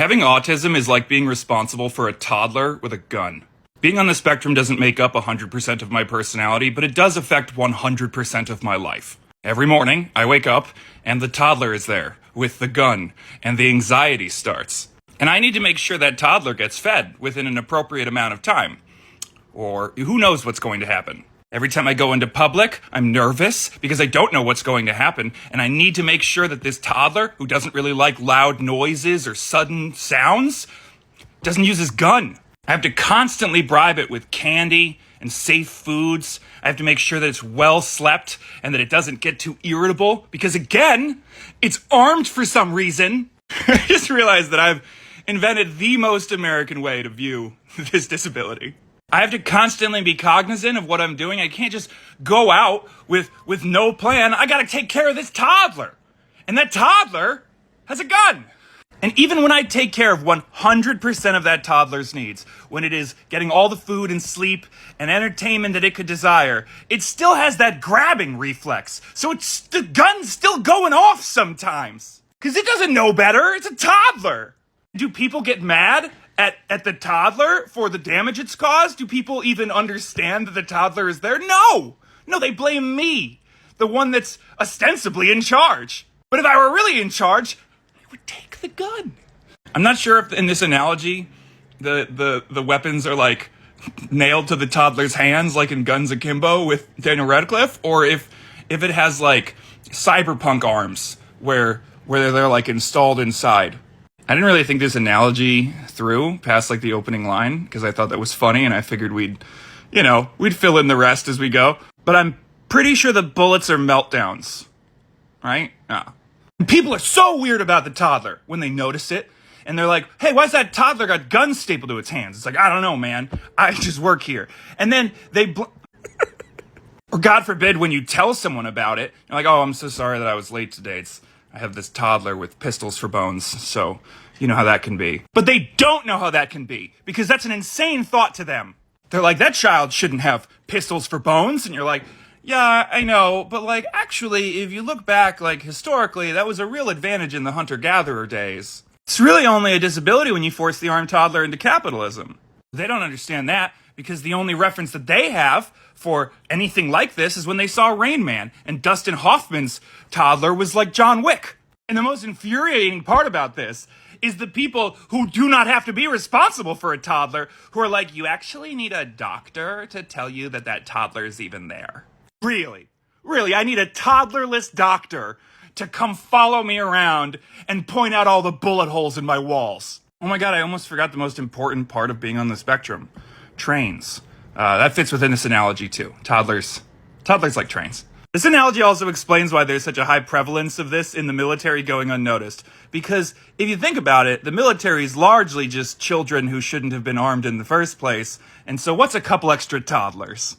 Having autism is like being responsible for a toddler with a gun. Being on the spectrum doesn't make up 100% of my personality, but it does affect 100% of my life. Every morning, I wake up, and the toddler is there, with the gun, and the anxiety starts. And I need to make sure that toddler gets fed within an appropriate amount of time. Or who knows what's going to happen. Every time I go into public, I'm nervous because I don't know what's going to happen, and I need to make sure that this toddler, who doesn't really like loud noises or sudden sounds, doesn't use his gun. I have to constantly bribe it with candy and safe foods. I have to make sure that it's well slept and that it doesn't get too irritable because, again, it's armed for some reason. I just realized that I've invented the most American way to view this disability. I have to constantly be cognizant of what I'm doing. I can't just go out with no plan. I gotta take care of this toddler. And that toddler has a gun. And even when I take care of 100% of that toddler's needs, when it is getting all the food and sleep and entertainment that it could desire, it still has that grabbing reflex. So the gun's still going off sometimes. Because it doesn't know better. It's a toddler. Do people get mad at the toddler for the damage it's caused? Do people even understand that the toddler is there? No, they blame me, the one that's ostensibly in charge. But if I were really in charge, I would take the gun. I'm not sure if in this analogy, the weapons are like nailed to the toddler's hands, like in Guns Akimbo with Daniel Radcliffe, or if it has like cyberpunk arms where they're like installed inside. I didn't really think this analogy through past like the opening line because I thought that was funny and I figured we'd fill in the rest as we go. But I'm pretty sure the bullets are meltdowns, right? And people are so weird about the toddler when they notice it. And they're like, hey, why's that toddler got guns stapled to its hands? It's like, I don't know, man. I just work here. And then or God forbid, when you tell someone about it, you're like, oh, I'm so sorry that I was late today. I have this toddler with pistols for bones, so you know how that can be. But they don't know how that can be, because that's an insane thought to them. They're like, that child shouldn't have pistols for bones, and you're like, yeah, I know, but like, actually, if you look back, like, historically, that was a real advantage in the hunter-gatherer days. It's really only a disability when you force the armed toddler into capitalism. They don't understand that, because the only reference that they have for anything like this is when they saw Rain Man, and Dustin Hoffman's toddler was like John Wick. And the most infuriating part about this is the people who do not have to be responsible for a toddler, who are like, you actually need a doctor to tell you that toddler is even there. Really, I need a toddlerless doctor to come follow me around and point out all the bullet holes in my walls. Oh my God, I almost forgot the most important part of being on the spectrum. Trains. That fits within this analogy too. Toddlers like trains. This analogy also explains why there's such a high prevalence of this in the military going unnoticed. Because if you think about it, the military is largely just children who shouldn't have been armed in the first place. And so what's a couple extra toddlers?